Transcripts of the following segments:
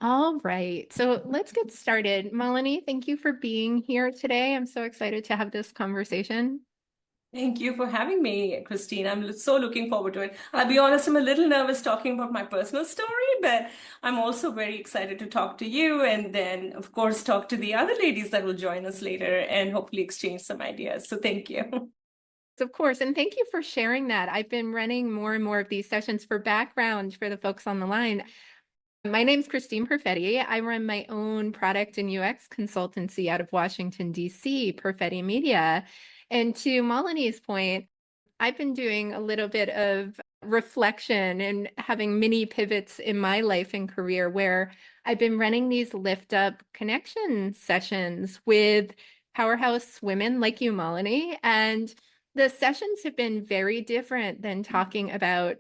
All right, so let's get started. Malini, thank you for being here today. I'm so excited to have this conversation. Thank you for having me, Christine. So looking forward to it. I'll be honest, I'm a little nervous talking about my personal story, but I'm also very excited to talk to you and then, of course, talk to the other ladies that will join us later and hopefully exchange some ideas. So thank you. Of course, and thank you for sharing that. I've been running more and more of these sessions for background for the folks on the line. My name's Christine Perfetti. I run my own product and UX consultancy out of Washington, D.C., Perfetti Media. And to Malini's point, I've been doing a little bit of reflection and having mini pivots in my life and career where I've been running these lift up connection sessions with powerhouse women like you, Malini. And the sessions have been very different than talking about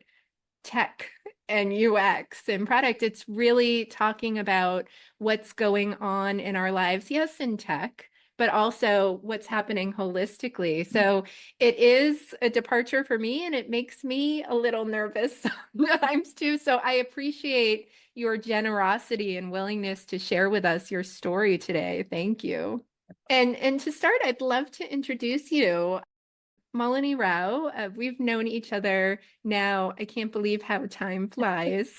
tech and UX and product. It's really talking about what's going on in our lives, yes, in tech, but also what's happening holistically. So it is a departure for me and it makes me a little nervous sometimes too. So I appreciate your generosity and willingness to share with us your story today. Thank you. And to start, I'd love to introduce you. Malini Rao. We've known each other now. I can't believe how time flies.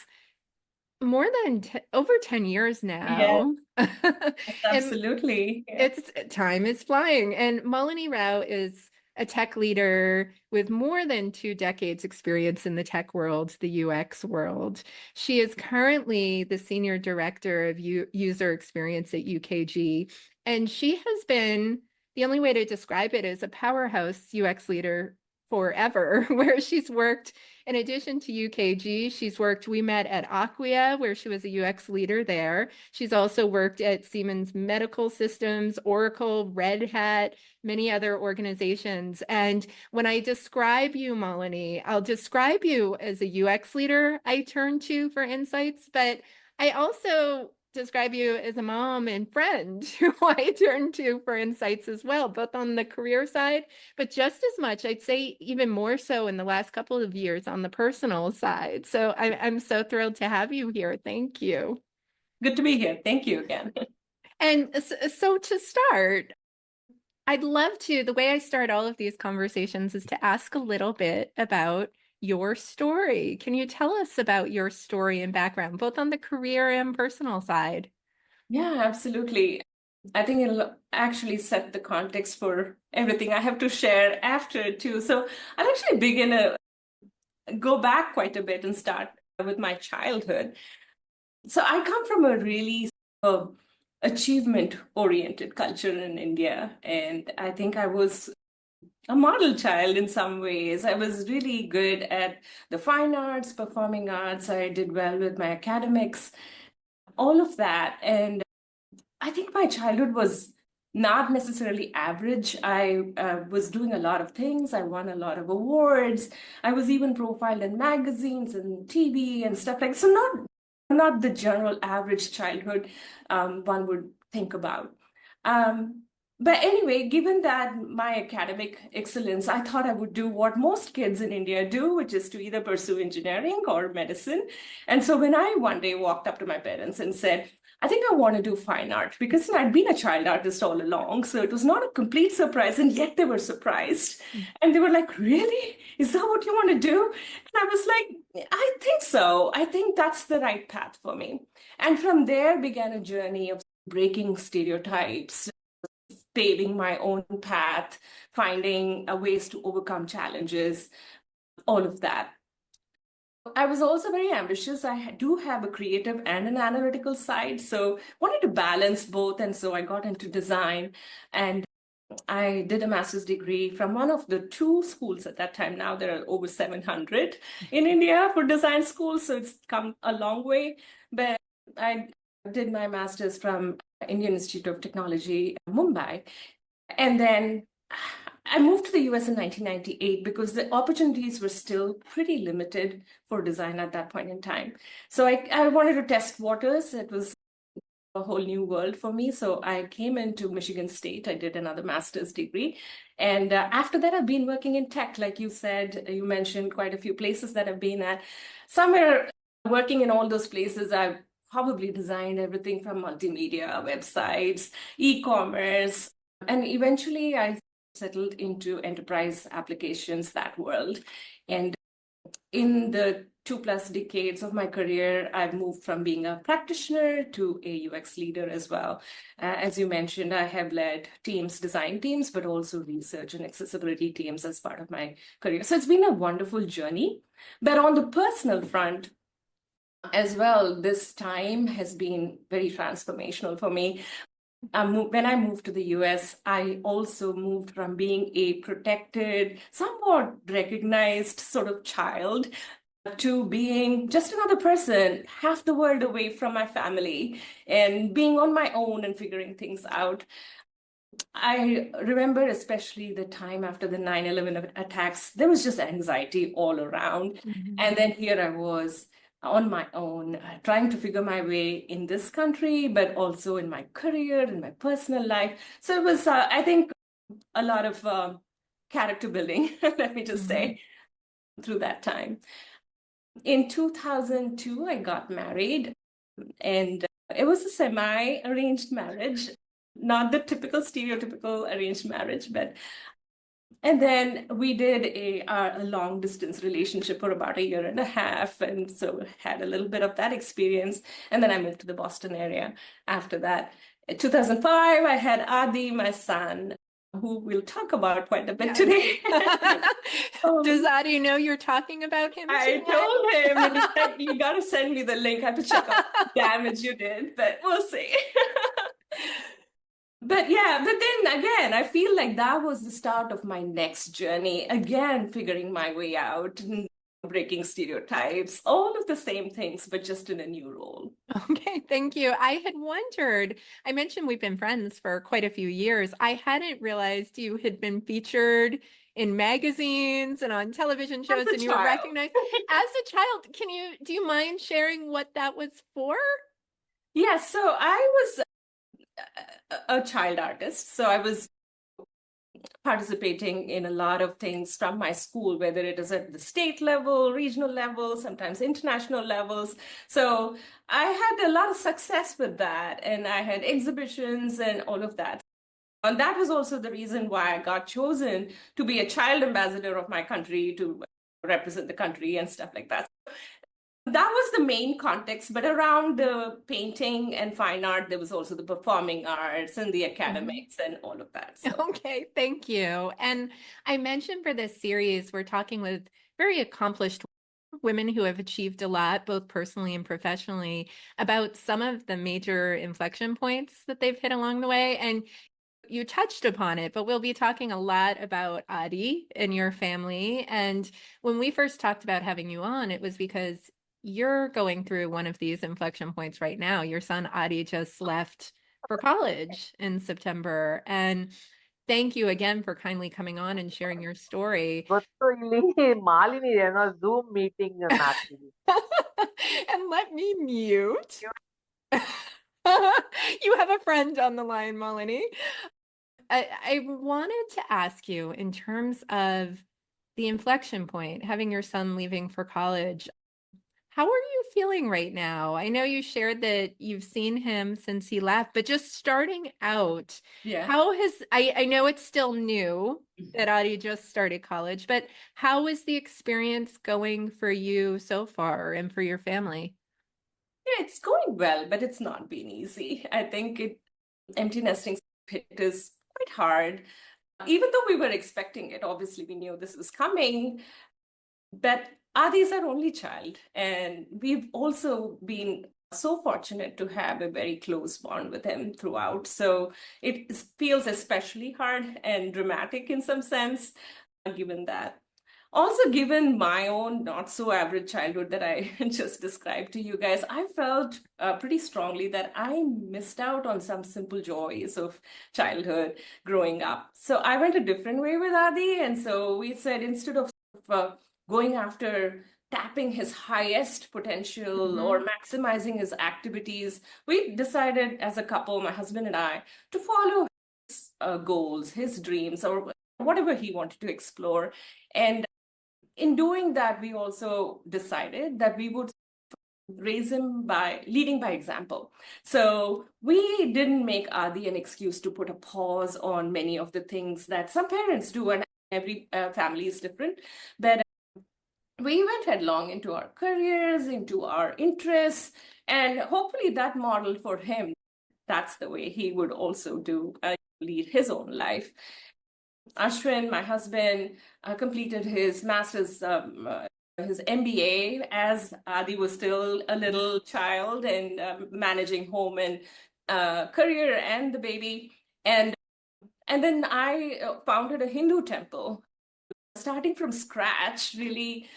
More than over 10 years Yes, now. And absolutely. Yeah. it's time is flying. And Malini Rao is a tech leader with more than 2 decades experience in the tech world, the UX world. She is currently the senior director of user experience at UKG, and she has been, the only way to describe it is a powerhouse UX leader forever, where she's worked in addition to UKG, she's worked, we met at Acquia, where she was a UX leader there. She's also worked at Siemens Medical Systems, Oracle, Red Hat, many other organizations. And when I describe you, Malini, I'll describe you as a UX leader I turn to for insights, but I also describe you as a mom and friend who I turn to for insights as well, both on the career side, but just as much, I'd say even more so in the last couple of years on the personal side. So I'm so thrilled to have you here. Thank you. Good to be here. Thank you again. And so to start, I'd love to, the way I start all of these conversations is to ask a little bit about your story. Can you tell us about your story and background, both on the career and personal side? Yeah, absolutely. I think it'll actually set the context for everything I have to share after too. So I'll actually go back quite a bit and start with my childhood. So I come from a really achievement-oriented culture in India, and I think I was a model child in some ways. I was really good at the fine arts, performing arts. I did well with my academics, all of that. And I think my childhood was not necessarily average. I was doing a lot of things. I won a lot of awards. I was even profiled in magazines and TV and stuff like so. Not the general average childhood one would think about. Um, but anyway, given that my academic excellence, I thought I would do what most kids in India do, which is to either pursue engineering or medicine. And so when I one day walked up to my parents and said, I think I want to do fine art because I'd been a child artist all along. So it was not a complete surprise. And yet they were surprised. And they were like, really? Is that what you want to do? And I was like, I think so. I think that's the right path for me. And from there began a journey of breaking stereotypes, paving my own path, finding ways to overcome challenges, all of that. I was also very ambitious. Do have a creative and an analytical side, so wanted to balance both. And so I got into design and I did a master's degree from one of the two schools at that time. Now there are over 700 in India for design schools, so it's come a long way. But I did my master's from Indian Institute of Technology, Mumbai. And then I moved to the US in 1998 because the opportunities were still pretty limited for design at that point in time. So I wanted to test waters. It was a whole new world for me. So I came into Michigan State. I did another master's degree. And after that, I've been working in tech. Like you said, you mentioned quite a few places that I've been at. Somewhere working in all those places, I've probably designed everything from multimedia, websites, e-commerce, and eventually I settled into enterprise applications, that world. And in the 2+ decades of my career, I've moved from being a practitioner to a UX leader as well. As you mentioned, I have led teams, design teams, but also research and accessibility teams as part of my career. So it's been a wonderful journey. But on the personal front, as well, this time has been very transformational for me. When I moved to the US, I also moved from being a protected, somewhat recognized sort of child to being just another person, half the world away from my family, and being on my own and figuring things out. I remember especially the time after the 9/11 attacks, there was just anxiety all around. Mhm. And then here I was on my own, trying to figure my way in this country, but also in my career, in my personal life. So it was, I think, a lot of character building, let me just Mhm. say, through that time. In 2002, I got married, and it was a semi-arranged marriage, not the typical stereotypical arranged marriage, but and then we did a long distance relationship for about a year and a half, and so had a little bit of that experience. And then I moved to the Boston area after that. In 2005, I had Adi, my son, who we'll talk about quite a bit Yes. today. Does Um, Adi know you're talking about him I today? told him, and he said, you got to send me the link. I have to check out the damage you did, but we'll see. But yeah, but then again, I feel like that was the start of my next journey. Again, figuring my way out and breaking stereotypes, all of the same things, but just in a new role. Okay, thank you. I had wondered, I mentioned we've been friends for quite a few years. I hadn't realized you had been featured in magazines and on television As shows a and you were child. recognized as a child. Do you mind sharing what that was for? Yeah, so I was a child artist. So I was participating in a lot of things from my school, whether it is at the state level, regional level, sometimes international levels. So I had a lot of success with that, and I had exhibitions and all of that. And that was also the reason why I got chosen to be a child ambassador of my country, to represent the country and stuff like that. That was the main context, but around the painting and fine art, there was also the performing arts and the Mhm. academics and all of that. So. Okay, thank you. And I mentioned for this series, we're talking with very accomplished women who have achieved a lot, both personally and professionally, about some of the major inflection points that they've hit along the way. And you touched upon it, but we'll be talking a lot about Adi and your family. And when we first talked about having you on, it was because you're going through one of these inflection points right now. Your son Adi just left for college in September. And thank you again for kindly coming on and sharing your story. ಗೊತ್ತು ಇಲ್ಲಿ ಮಾಲಿನಿ ಏನೋ zoom meeting ಮಾಡ್ತೀವಿ. And let me mute. You have a friend on the line, Malini. I wanted to ask you in terms of the inflection point, having your son leaving for college, how are you feeling right now? I know you shared that you've seen him since he left, but just starting out, Yeah. how I know it's still new that Adi just started college, but how is the experience going for you so far and for your family? Yeah, it's going well, but it's not been easy. I think empty nesting hit is quite hard. Even though we were expecting it, obviously we knew this was coming, but Adi is our only child, and we've also been so fortunate to have a very close bond with him throughout. So it feels especially hard and dramatic in some sense, given that. Also, given my own not so average childhood that I just described to you guys, I felt pretty strongly that I missed out on some simple joys of childhood growing up. So I went a different way with Adi. And so we said instead of going after tapping his highest potential or Mhm. maximizing his activities, we decided as a couple, my husband and I, to follow his goals, his dreams, or whatever he wanted to explore. And in doing that, we also decided that we would raise him by leading by example. So we didn't make Adi an excuse to put a pause on many of the things that some parents do, and every family is different. But we went headlong into our careers, into our interests, and hopefully that model for him, that's the way he would also do lead his own life. Ashwin, my husband, completed his master's, his MBA as Adi was still a little child and managing home and career and the baby. And then I founded a Hindu temple, starting from scratch, really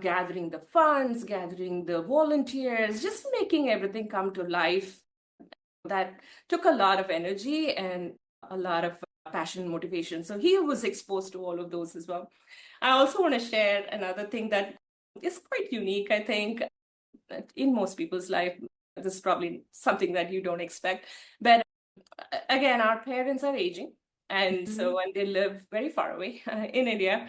gathering the funds, gathering the volunteers, just making everything come to life. That took a lot of energy and a lot of passion and motivation. So he was exposed to all of those as well. I also want to share another thing that is quite unique, I think, in most people's life. This is probably something that you don't expect. But again, our parents are aging. And so, and they live very far away in India.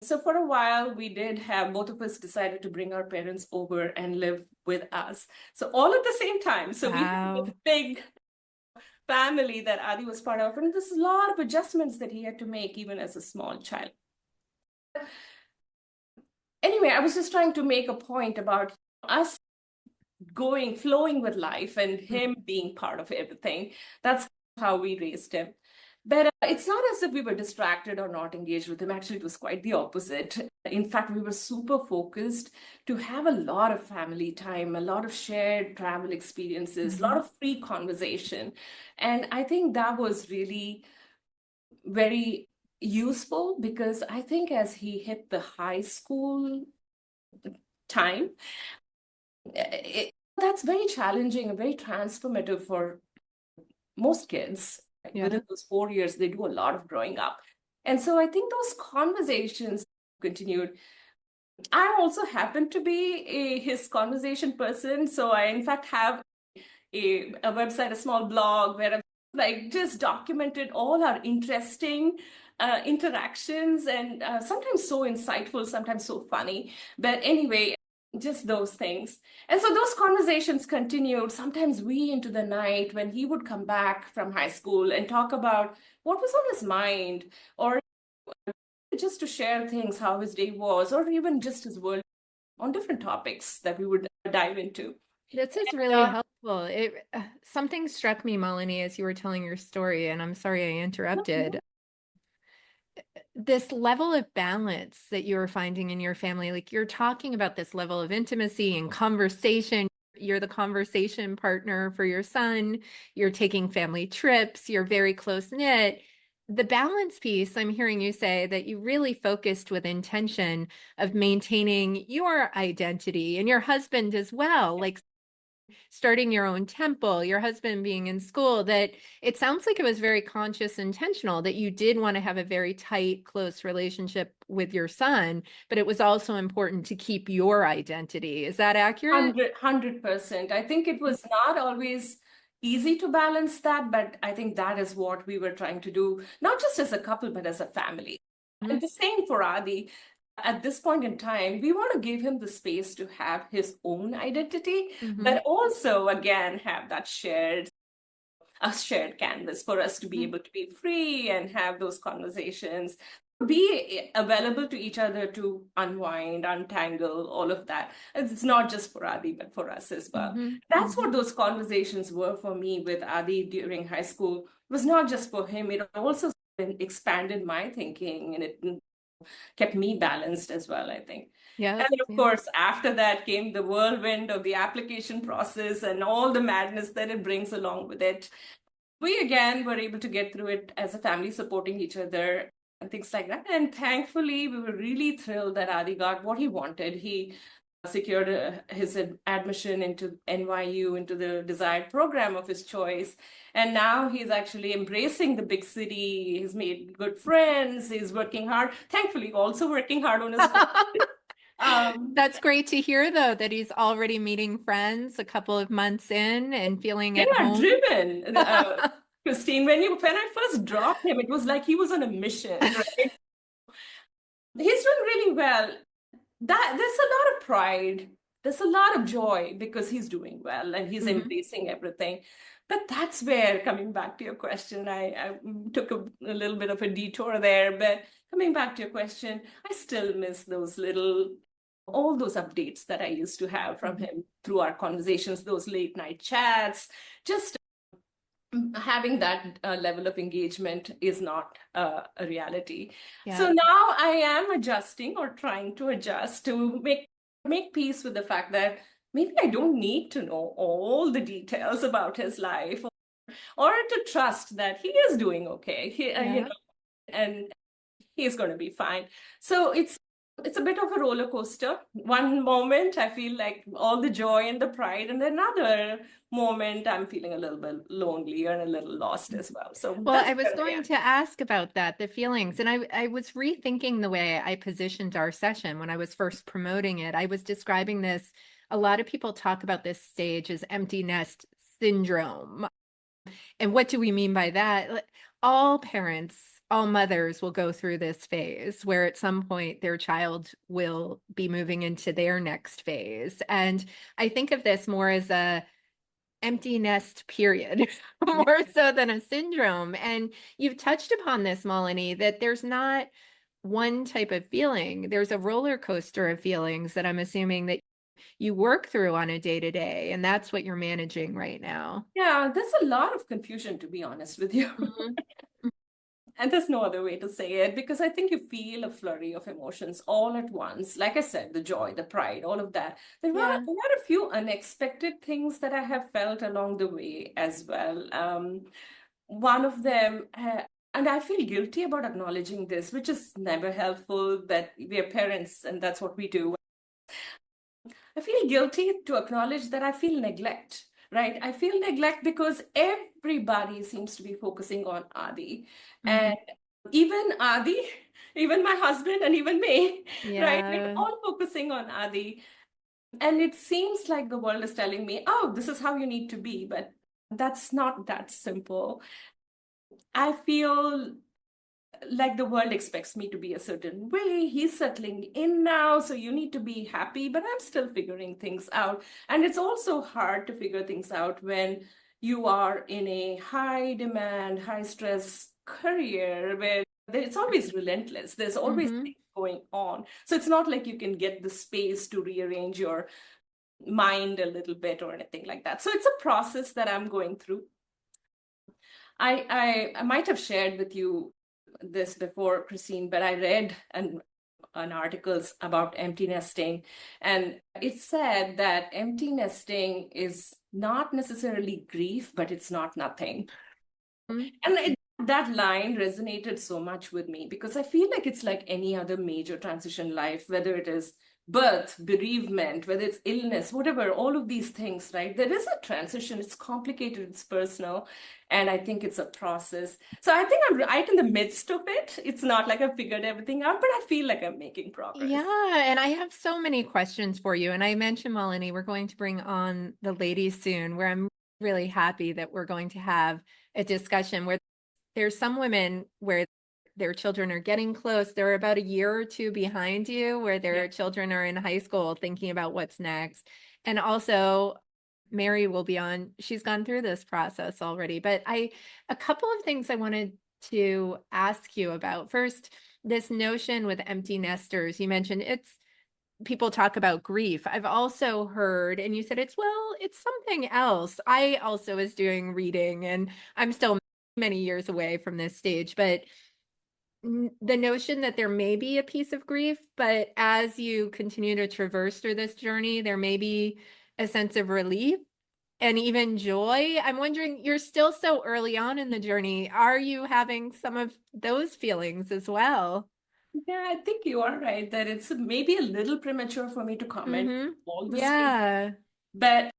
So for a while, we did have, both of us decided to bring our parents over and live with us. So all at the same time. So we had this big family that Adi was part of, and there's a lot of adjustments that he had to make even as a small child. Anyway, I was just trying to make a point about us flowing with life and him being part of everything. That's how we raised him. But it's not as if we were distracted or not engaged with him. Actually, it was quite the opposite. In fact, we were super focused to have a lot of family time, a lot of shared travel experiences, a lot of free conversation. And I think that was really very useful because I think as he hit the high school time, that's very challenging and very transformative for most kids. Within those 4 years, they do a lot of growing up. And so I think those conversations continued. I also happen to be his conversation person. So I, in fact, have a website, a small blog where I've like just documented all our interesting interactions and sometimes so insightful, sometimes so funny. But anyway, just those things. And so those conversations continued, sometimes we into the night when he would come back from high school and talk about what was on his mind, or just to share things, how his day was, or even just his world on different topics that we would dive into. This is really helpful. Something struck me, Malini, as you were telling your story, and I'm sorry I interrupted. This level of balance that you were finding in your family, like you're talking about this level of intimacy and conversation. You're the conversation partner for your son. You're taking family trips. You're very close knit. The balance piece, I'm hearing you say that you really focused with intention of maintaining your identity and your husband as well, like starting your own temple, your husband being in school, that it sounds like it was very conscious, intentional, that you did want to have a very tight, close relationship with your son, but it was also important to keep your identity. Is that accurate? 100%. I think it was not always easy to balance that, but I think that is what we were trying to do, not just as a couple, but as a family. And the same for Adi. At this point in time, we want to give him the space to have his own identity, but also, again, have that shared canvas for us to be able to be free and have those conversations, be available to each other to unwind, untangle, all of that. It's not just for Adi, but for us as well. That's what those conversations were for me with Adi during high school. It was not just for him, it also expanded my thinking and it kept me balanced as well, I think. Yeah. And of course, after that came the whirlwind of the application process and all the madness that it brings along with it. We again were able to get through it as a family, supporting each other and things like that. And thankfully, we were really thrilled that Adi got what he wanted. He secured his admission into NYU, into the desired program of his choice. And now he's actually embracing the big city. He's made good friends. He's working hard. Thankfully, also working hard on his That's great to hear, though, that he's already meeting friends a couple of months in and feeling at home. Driven. Christine, when I first dropped him, it was like he was on a mission, right? He's doing really well. There's a lot of pride there's a lot of joy because he's doing well and he's embracing everything. But that's where, coming back to your question, I took a little bit of a detour there, but coming back to your question, I still miss all those updates that I used to have from him through our conversations, those late night chats. Just having that level of engagement is not a reality. Yeah. So now I am adjusting or trying to adjust to make peace with the fact that maybe I don't need to know all the details about his life, or to trust that he is doing okay. And he's going to be fine. So it's a bit of a roller coaster. One moment I feel like all the joy and the pride, and then another moment I'm feeling a little bit lonely and a little lost as well. So Well, that's I was where I going am. to ask about that, the feelings, and I was rethinking the way I positioned our session when I was first promoting it. I was describing this. A lot of people talk about this stage as empty nest syndrome. And what do we mean by that? All parents, all mothers will go through this phase where at some point their child will be moving into their next phase. And I think of this more as a empty nest period, more so than a syndrome. And you've touched upon this, Malini, that there's not one type of feeling. There's a roller coaster of feelings that I'm assuming that you work through on a day to day, and that's what you're managing right now. Yeah, there's a lot of confusion, to be honest with you. Mhm. And there's no other way to say it, because I think you feel a flurry of emotions all at once. Like I said, the joy, the pride, all of that. Yeah. There were a few unexpected things that I have felt along the way as well. One of them, and I feel guilty about acknowledging this, which is never helpful, that we are parents and that's what we do. I feel guilty to acknowledge that I feel neglect, right? I feel neglect because everybody seems to be focusing on Adi. Mhm. And even Adi, even my husband, and even me, right? We're Yeah. all focusing on Adi. And it seems like the world is telling me, oh, this is how you need to be. But that's not that simple. I feel like the world expects me to be a certain way. He's settling in now, so you need to be happy, but I'm still figuring things out. And it's also hard to figure things out when you are in a high demand, high stress career where it's always relentless. There's always Mhm. things going on. So it's not like you can get the space to rearrange your mind a little bit or anything like that. So it's a process that I'm going through. I might have shared with you this before, Christine, but I read an articles about empty nesting, and it said that empty nesting is not necessarily grief, but it's not nothing. Mhm. And that line resonated so much with me because I feel like it's like any other major transition in life, whether it is birth, bereavement, whether it's illness, whatever, all of these things, right? There is a transition. It's complicated, it's personal, and I think it's a process. So I think I'm right in the midst of it. It's not like I've figured everything out, but I feel like I'm making progress. Yeah, and I have so many questions for you. And I mentioned, Malini, we're going to bring on the ladies soon, where I'm really happy that we're going to have a discussion where there's some women where their children are getting close. They're about a year or two behind you, where Yeah. their children are in high school thinking about what's next. And also, Mary will be on. She's gone through this process already. But a couple of things I wanted to ask you about. First, this notion with empty nesters, you mentioned people talk about grief. I've also heard, and you said it's something else. I also was doing reading, and I'm still many years away from this stage, but the notion that there may be a piece of grief, but as you continue to traverse through this journey, there may be a sense of relief and even joy. I'm wondering, you're still so early on in the journey. Are you having some of those feelings as well? Yeah, I think you are right that it's maybe a little premature for me to comment Mm-hmm. all the stages, Yeah. but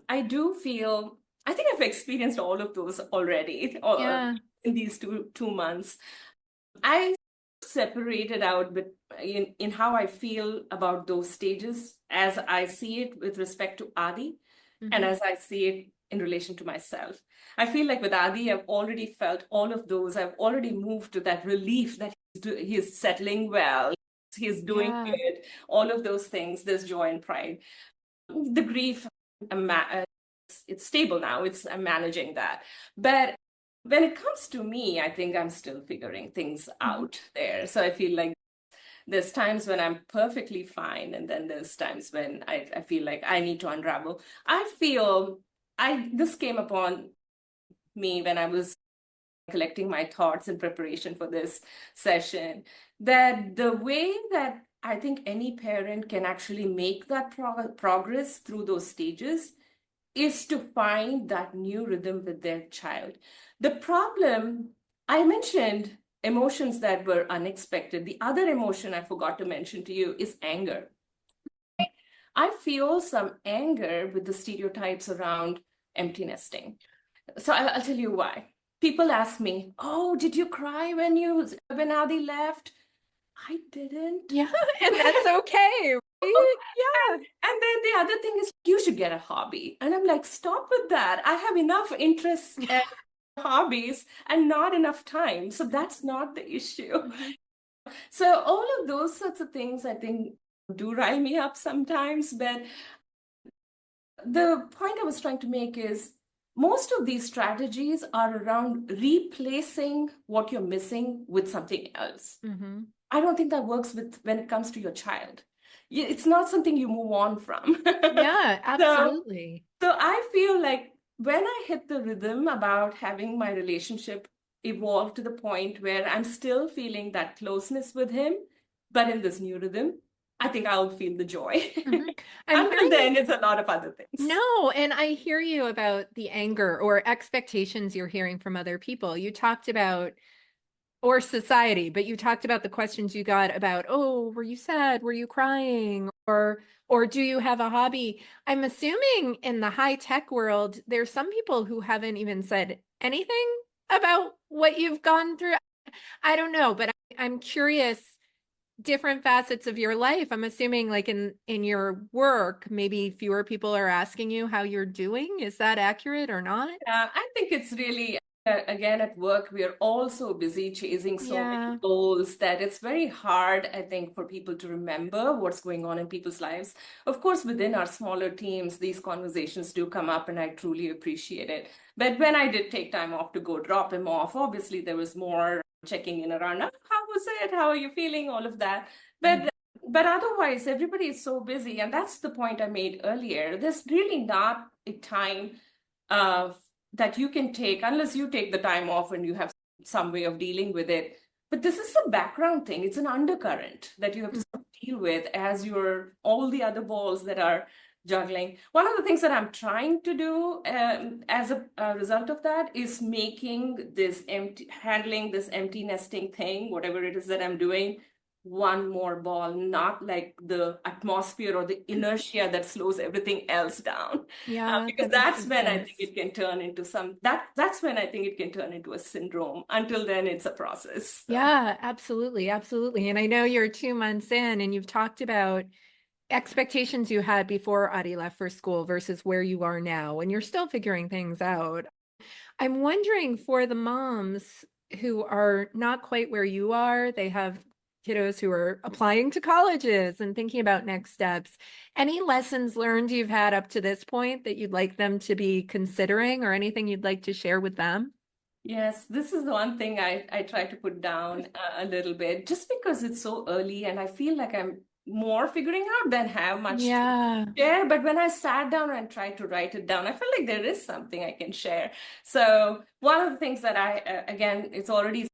I do feel, I think I've experienced all of those already Yeah. in these 2 months. I separated out but in how I feel about those stages as I see it with respect to Adi and Mm-hmm. as I see it in relation to myself. I feel like with Adi, I've already felt all of those. I've already moved to that relief that he's settling well, he's doing Yeah. good, all of those things. There's joy and pride. The grief, it's stable now. I'm managing that. But when it comes to me, I think I'm still figuring things out there. So I feel like there's times when I'm perfectly fine, and then there's times when I feel like I need to unravel. This came upon me when I was collecting my thoughts in preparation for this session, that the way that I think any parent can actually make that progress through those stages is to find that new rhythm with their child. The problem, I mentioned emotions that were unexpected. The other emotion I forgot to mention to you is anger. I feel some anger with the stereotypes around empty nesting. So I'll tell you why. People ask me, "Oh, did you cry when Adi left?" I didn't. Yeah, and that's okay, right? Yeah. And then the other thing is, you should get a hobby. And I'm like, stop with that. I have enough interests and hobbies and not enough time. So that's not the issue. So all of those sorts of things, I think, do rile me up sometimes. But the point I was trying to make is most of these strategies are around replacing what you're missing with something else. Mm-hmm. I don't think that works when it comes to your child. It's not something you move on from. Yeah, absolutely. So I feel like when I hit the rhythm about having my relationship evolve to the point where I'm still feeling that closeness with him, but in this new rhythm, I think I'll feel the joy. I'm Until hearing then, it's a lot of other things. no, and I hear you about the anger or expectations you're hearing from other people. You talked about or society, but you talked about the questions you got about, oh, were you sad? Were you crying? Or do you have a hobby? I'm assuming in the high tech world, there's some people who haven't even said anything about what you've gone through. I don't know, but I'm curious, different facets of your life. I'm assuming like in your work, maybe fewer people are asking you how you're doing. Is that accurate or not? I think it's really, again, at work, we are all so busy chasing so many Yeah. goals that it's very hard, I think, for people to remember what's going on in people's lives. Of course, within our smaller teams, these conversations do come up, and I truly appreciate it. But when I did take time off to go drop him off, obviously there was more checking in around, "Oh, how was it? How are you feeling?" All of that. But otherwise, everybody is so busy, and that's the point I made earlier. There's really not a time uh, that you can take unless you take the time off and you have some way of dealing with it. But this is a background thing. It's an undercurrent that you have to sort of deal with as you're all the other balls that are juggling. One of the things that I'm trying to do as a result of that is handling this empty nesting thing, whatever it is that I'm doing, one more ball, not like the atmosphere or the inertia that slows everything else down. Yeah, Because that makes that's some when I sense. think it can turn into that's when I think it can turn into a syndrome. Until then, it's a process. So. Yeah, absolutely, absolutely. And I know you're 2 months in and you've talked about expectations you had before Adi left for school versus where you are now, and you're still figuring things out. I'm wondering for the moms who are not quite where you are, they have kiddos who are applying to colleges and thinking about next steps. Any lessons learned you've had up to this point that you'd like them to be considering or anything you'd like to share with them? Yes, this is the one thing I try to put down a little bit, just because it's so early and I feel like I'm more figuring out than have much to Yeah. share. But when I sat down and tried to write it down, I felt like there is something I can share. So one of the things that again, it's already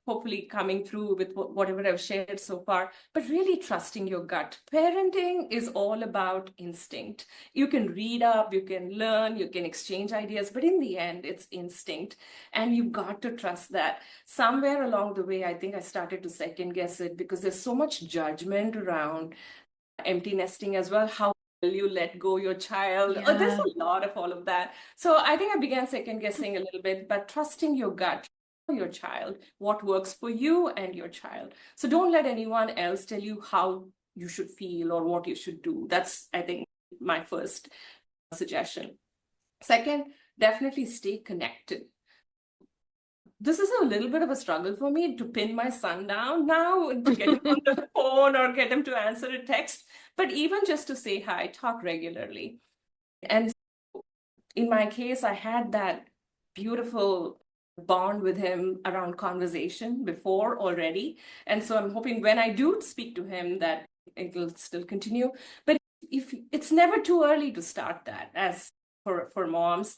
hopefully coming through with whatever I've shared so far, but really trusting your gut. Parenting is all about instinct. You can read up, you can learn, you can exchange ideas, but in the end, it's instinct. And you've got to trust that. Somewhere along the way, I think I started to second guess it because there's so much judgment around empty nesting as well. How will you let go your child? Oh, there's Yeah. a lot of all of that. So I think I began second guessing a little bit, but trusting your gut, your child, what works for you and your child. So don't let anyone else tell you how you should feel or what you should do. That's, I think, my first suggestion. Second, definitely stay connected. this is a little bit of a struggle for me to pin my son down now, to get him on the phone or get him to answer a text, but even just to say hi, talk regularly. And in my case, I had that beautiful bond with him around conversation before already. And so I'm hoping when I do speak to him that it'll still continue. But if it's never too early to start that, as for moms,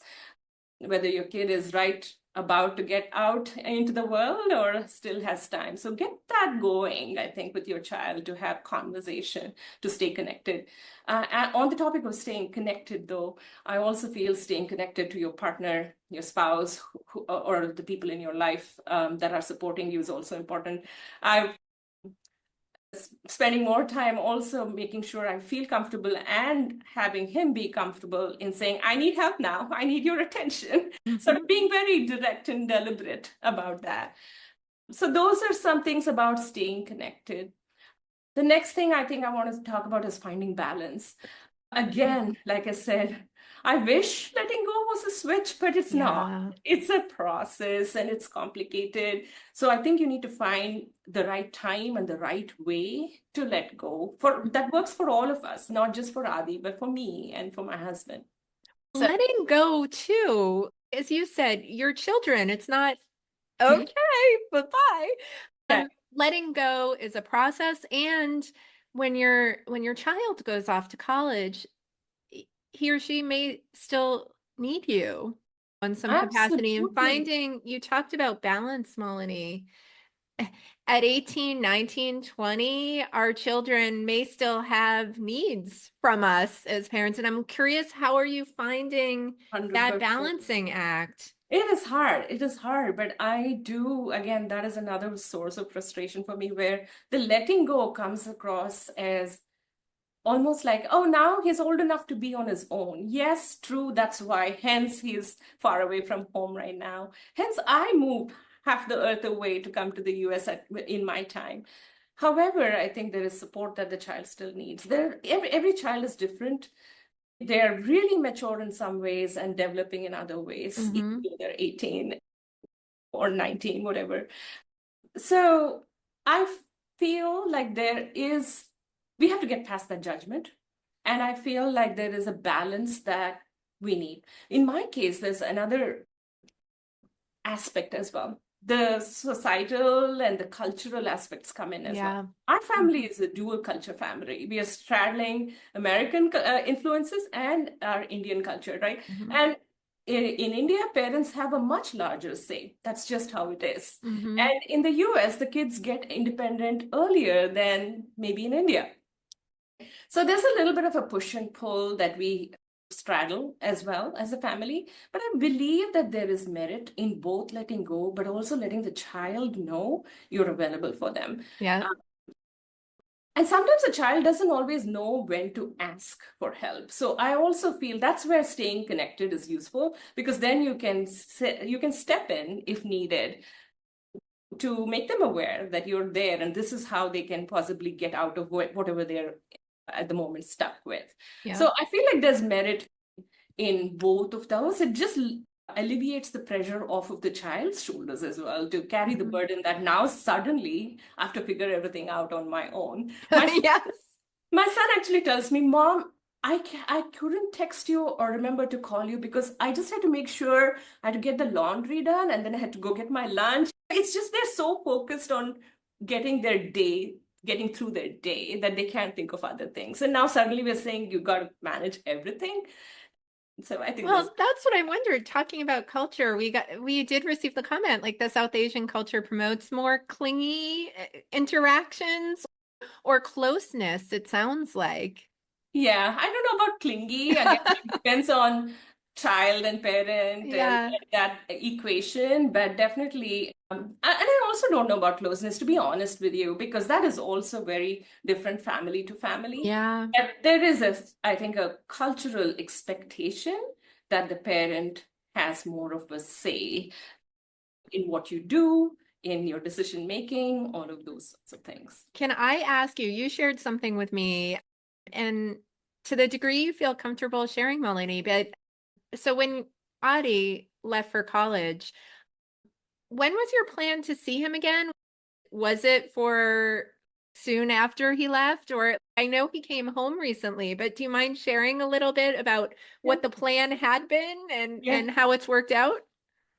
whether your kid is right about to get out into the world or still has time. So get that going, I think, with your child to have conversation, to stay connected. And on the topic of staying connected, though, I also feel staying connected to your partner, your spouse, or the people in your life that are supporting you is also important. I've spending more time also making sure I feel comfortable and having him be comfortable in saying, I need help now, I need your attention. Sort of being very direct and deliberate about that. So those are some things about staying connected. The next thing I think I want to talk about is finding balance. Again, like I said, I wish letting go was a switch, but it's not. Yeah. It's a process and it's complicated. So I think you need to find the right time and the right way to let go. For that works for all of us, not just for Adi, but for me and for my husband. So Letting go too, as you said, your children, it's not okay, bye-bye. yeah, Letting go is a process. And when your child goes off to college, he or she may still need you on some capacity. And absolutely. finding, you talked about balance, Malini. At 18, 19, 20, our children may still have needs from us as parents. And I'm curious, how are you finding that 100%. balancing act? It is hard. It is hard, but I do, again, that is another source of frustration for me where the letting go comes across as almost like, oh, now he's old enough to be on his own. Yes, true. That's why, hence, he's far away from home right now. Hence, I moved half the earth away to come to the US in my time. However, I think there is support that the child still needs. Every child is different. They're really mature in some ways and developing in other ways, even though they're 18 or 19, whatever. So I feel like we have to get past that judgment. And I feel like there is a balance that we need. In my case, there's another aspect as well. The societal and the cultural aspects come in as Yeah. well. Our family is a dual culture family. We are straddling American influences and our Indian culture, right? And in India, parents have a much larger say. That's just how it is. And in the US, the kids get independent earlier than maybe in India. So there's a little bit of a push and pull that we straddle as well as a family. But I believe that there is merit in both letting go, but also letting the child know you're available for them. Yeah. And sometimes a child doesn't always know when to ask for help. So I also feel that's where staying connected is useful, because then you can step in if needed to make them aware that you're there and this is how they can possibly get out of whatever they're at the moment stuck with. Yeah. So I feel like there's merit in both of those. It just alleviates the pressure off of the child's shoulders as well to carry the burden that now suddenly I have to figure everything out on my own. Yes. My son actually tells me, Mom, I couldn't text you or remember to call you because I just had to make sure I had to get the laundry done and then I had to go get my lunch. It's just they're so focused on getting through their day that they can't think of other things. And now suddenly we're saying you got to manage everything. So I think Well, that's what I wondered. Talking about culture, we did receive the comment like the South Asian culture promotes more clingy interactions or closeness, it sounds like. yeah, I don't know about clingy. Again, it depends on child and parent and Yeah. that equation, but definitely, and I also don't know about closeness, to be honest with you, because that is also very different family to family. Yeah. And there is I think, a cultural expectation that the parent has more of a say in what you do, in your decision making, all of those sorts of things. Can I ask you, you shared something with me, and to the degree you feel comfortable sharing, Malini, but so when Adi left for college, when was your plan to see him again? Was it for soon after he left? Or I know he came home recently, but do you mind sharing a little bit about Yeah. what the plan had been Yeah. and how it's worked out?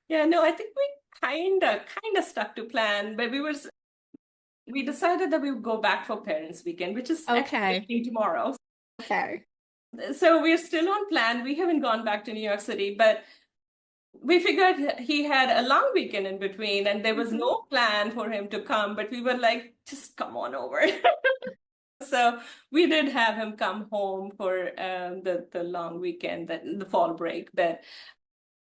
Yeah, no, I think we kind of stuck to plan, but we decided that we would go back for Parents' Weekend, which is actually Okay. happening tomorrow. Okay. So we're still on plan. We haven't gone back to New York City, but we figured he had a long weekend in between, and there was Mhm. no plan for him to come, but we were like, just come on over. So we did have him come home for the long weekend, the fall break. But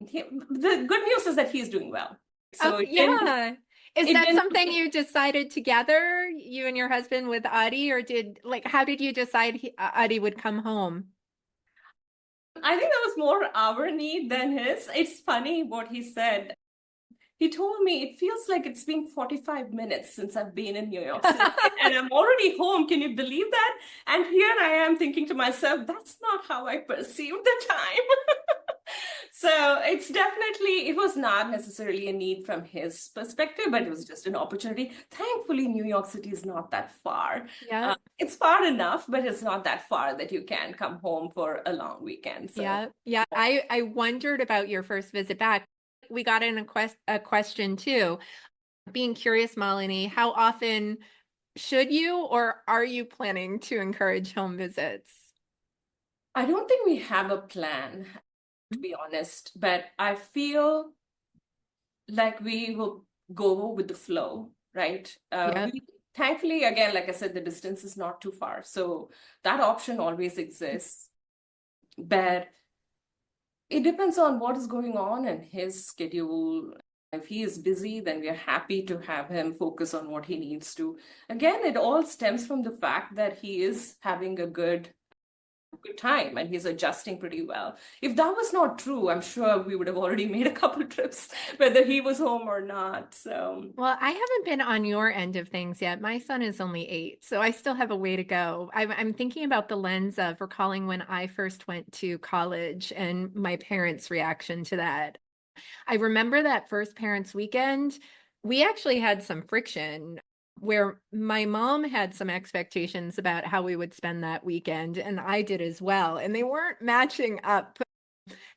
the good news is that he's doing well. Oh, So yeah. Is it that didn't. something you decided together, you and your husband with Adi, or how did you decide Adi would come home? I think that was more our need than his. It's funny what he said. He told me it feels like it's been 45 minutes since I've been in New York City and I'm already home. Can you believe that? And here I am thinking to myself, that's not how I perceive the time. So it was not necessarily a need from his perspective, but it was just an opportunity. Thankfully, New York City is not that far. Yeah. It's far enough, but it's not that far that you can come home for a long weekend. So Yeah. Yeah. I wondered about your first visit back. We got in a question too. Being curious, Malini, how often should you or are you planning to encourage home visits? I don't think we have a plan, to be honest, but I feel like we will go with the flow, right? Yep. Thankfully, again, like I said, the distance is not too far. So that option always exists. But it depends on what is going on in his schedule. If he is busy, then we are happy to have him focus on what he needs to. Again, it all stems from the fact that he is having a good time and he's adjusting pretty well. If that was not true, I'm sure we would have already made a couple trips, whether he was home or not. So Well, I haven't been on your end of things yet. My son is only 8, so I still have a way to go. I'm thinking about the lens of recalling when I first went to college and my parents' reaction to that. I remember that first parents' weekend, we actually had some friction where my mom had some expectations about how we would spend that weekend, and I did as well. And they weren't matching up.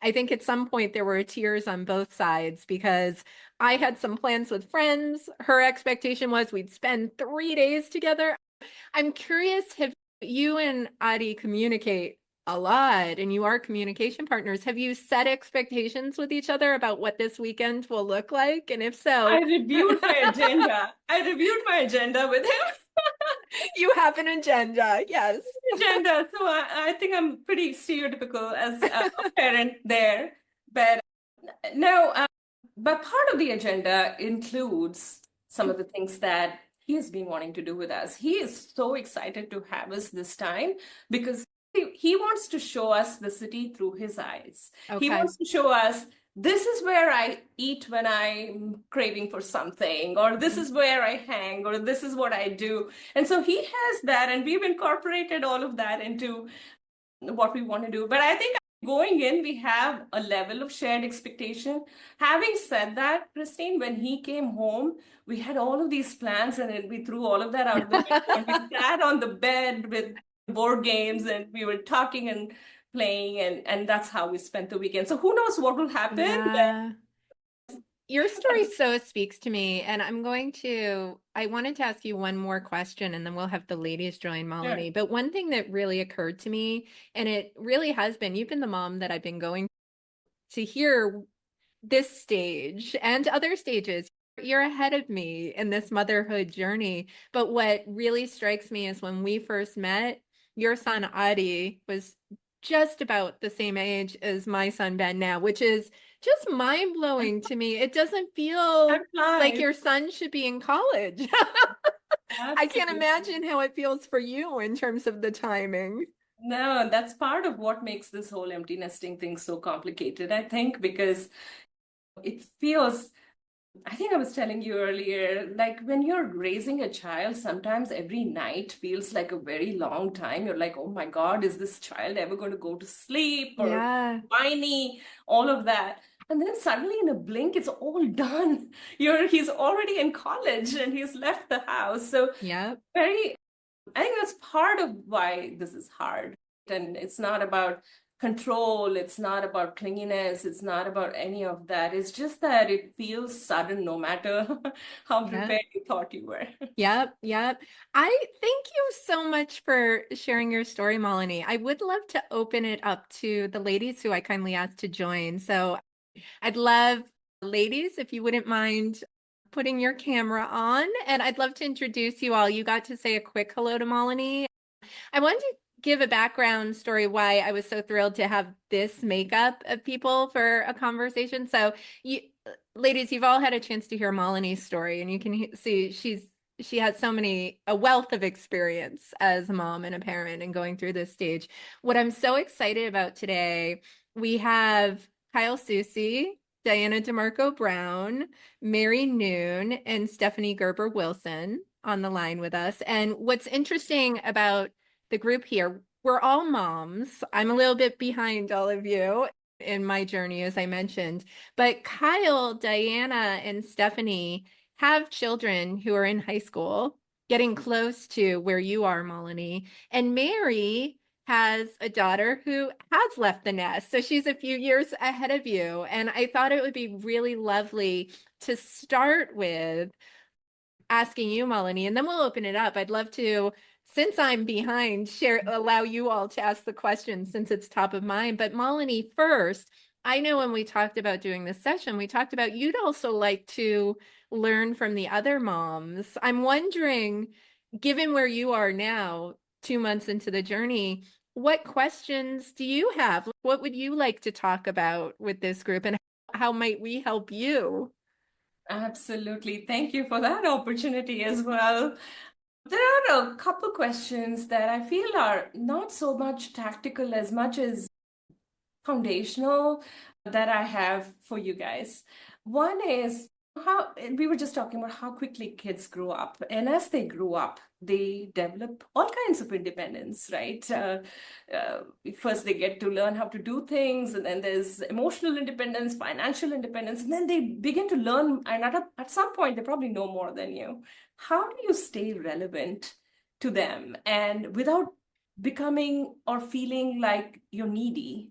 I think at some point there were tears on both sides because I had some plans with friends. Her expectation was we'd spend 3 days together. I'm curious, have you and Adi communicate a lot and you are communication partners? Have you set expectations with each other about what this weekend will look like? And if I so, reviewed my agenda. I reviewed my agenda with him. you have an agenda. Yes. Agenda. So I think I'm pretty stereotypical as a parent there. But no, but part of the agenda includes some of the things that he has been wanting to do with us. He is so excited to have us this time because he wants to show us the city through his eyes. He Okay. wants to show us this is where I eat when I'm craving for something, or this is where I hang, or this is what I do. And so he has that, and we've incorporated all of that into what we want to do. But I think going in, we have a level of shared expectation. Having said that, Christine, when he came home, we had all of these plans and then we threw all of that out of the window and we sat on the bed with board games and we were talking and playing and that's how we spent the weekend. So who knows what will happen? Yeah. Your story But so speaks to me, and I wanted to ask you one more question and then we'll have the ladies join sure. Malini. But one thing that really occurred to me, and it really has been, you've been the mom that I've been going to hear this stage and other stages. You're ahead of me in this motherhood journey. But what really strikes me is when we first met, your son Adi was just about the same age as my son Ben now, which is just mind blowing to me. It doesn't Time feel like flies. your son should be in college. I can't Absolutely. imagine how it feels for you in terms of the timing. No, that's part of what makes this whole empty nesting thing so complicated, I think, because it feels, I think I was telling you earlier, like when you're raising a child, sometimes every night feels like a very long time. You're like, oh my God, is this child ever going to go to sleep or Yeah. whiny? All of that. And then suddenly in a blink, it's all done. He's already in college and he's left the house. So Yep. I think that's part of why this is hard. And it's not about control, it's not about clinginess, it's not about any of that. It's just that it feels sudden no matter how Yep. prepared you thought you were. Yep. Yep. I thank you so much for sharing your story, Malini. I would love to open it up to the ladies who I kindly asked to join. So I'd love, ladies, if you wouldn't mind putting your camera on, and I'd love to introduce you all. You got to say a quick hello to Malini. I wanted to give a background story why I was so thrilled to have this makeup of people for a conversation. So, you, ladies, you've all had a chance to hear Malini's story, and you can see she has a wealth of experience as a mom and a parent and going through this stage. What I'm so excited about today, we have Kyle Susie, Diana DeMarco Brown, Mary Noon, and Stephanie Gerber Wilson on the line with us. And what's interesting about the group here, we're all moms. I'm a little bit behind all of you in my journey, as I mentioned, but Kyle, Diana, and Stephanie have children who are in high school, getting close to where you are, Malini. And Mary has a daughter who has left the nest. So she's a few years ahead of you. And I thought it would be really lovely to start with asking you, Malini, and then we'll open it up. I'd love to, since I'm behind, allow you all to ask the questions since it's top of mind. But Malini, first, I know when we talked about doing this session, we talked about you'd also like to learn from the other moms. I'm wondering, given where you are now, 2 months into the journey, what questions do you have? What would you like to talk about with this group, and how might we help you? Absolutely. Thank you for that opportunity as well. There are a couple questions that I feel are not so much tactical as much as foundational that I have for you guys. One is how we were just talking about how quickly kids grow up. And as they grow up, they develop all kinds of independence, right? Uh, First, they get to learn how to do things, and then there's emotional independence, financial independence, and then they begin to learn. And at some point, they probably know more than you. How do you stay relevant to them and without becoming or feeling like you're needy?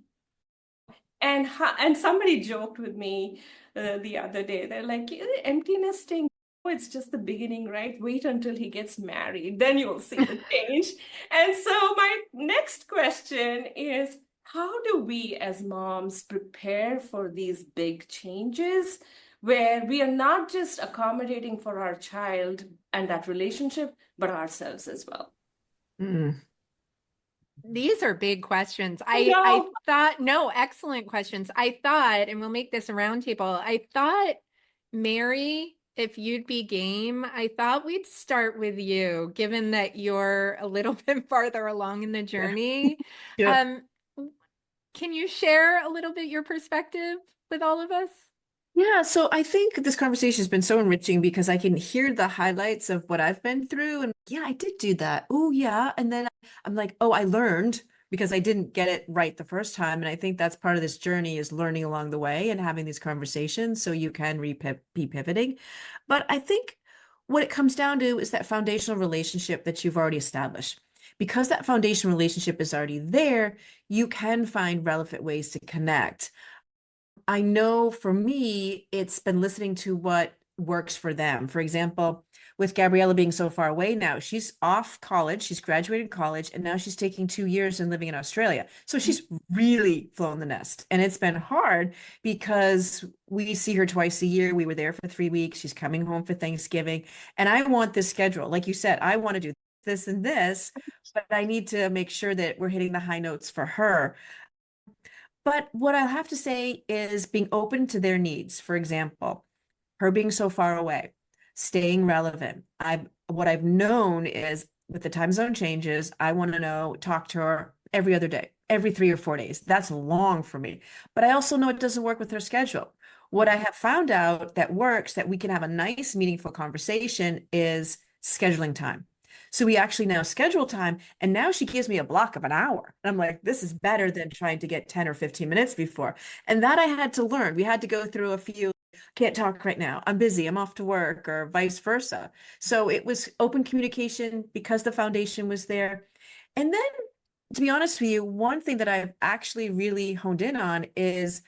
And somebody joked with me the other day. They're like, empty nesting, oh, it's just the beginning, right? Wait until he gets married, then you'll see the change. And so my next question is, how do we as moms prepare for these big changes where we are not just accommodating for our child and that relationship, but ourselves as well? Mm. These are big questions. I I know. thought, no, excellent questions. I thought, and we'll make this a roundtable. I thought, Mary, if you'd be game, I thought we'd start with you, given that you're a little bit farther along in the Yeah. journey. Yeah. Um, can you share a little bit your perspective with all of us? Yeah, so I think this conversation has been so enriching because I can hear the highlights of what I've been through. And yeah, I did do that. Oh, yeah. And then I'm like, oh, I learned because I didn't get it right the first time. And I think that's part of this journey is learning along the way and having these conversations so you can be pivoting. But I think what it comes down to is that foundational relationship that you've already established. Because that foundation relationship is already there, you can find relevant ways to connect. I know for me, it's been listening to what works for them. For example, with Gabriella being so far away now, she's off college, she's graduated college, and now she's taking 2 years and living in Australia. So she's really flown the nest. And it's been hard because we see her twice a year. We were there for 3 weeks. She's coming home for Thanksgiving. And I want this schedule. Like you said, I want to do this and this, but I need to make sure that we're hitting the high notes for her. But what I'll have to say is being open to their needs. For example, her being so far away, staying relevant. What I've known is with the time zone changes, I want to talk to her every other day, every 3 or 4 days. That's long for me. But I also know it doesn't work with her schedule. What I have found out that works, that we can have a nice, meaningful conversation is scheduling time. So we actually now schedule time, and now she gives me a block of an hour. And I'm like, this is better than trying to get 10 or 15 minutes before. And that I had to learn. We had to go through a few, can't talk right now. I'm busy. I'm off to work, or vice versa. So it was open communication because the foundation was there. And then, to be honest with you, one thing that I've actually really honed in on is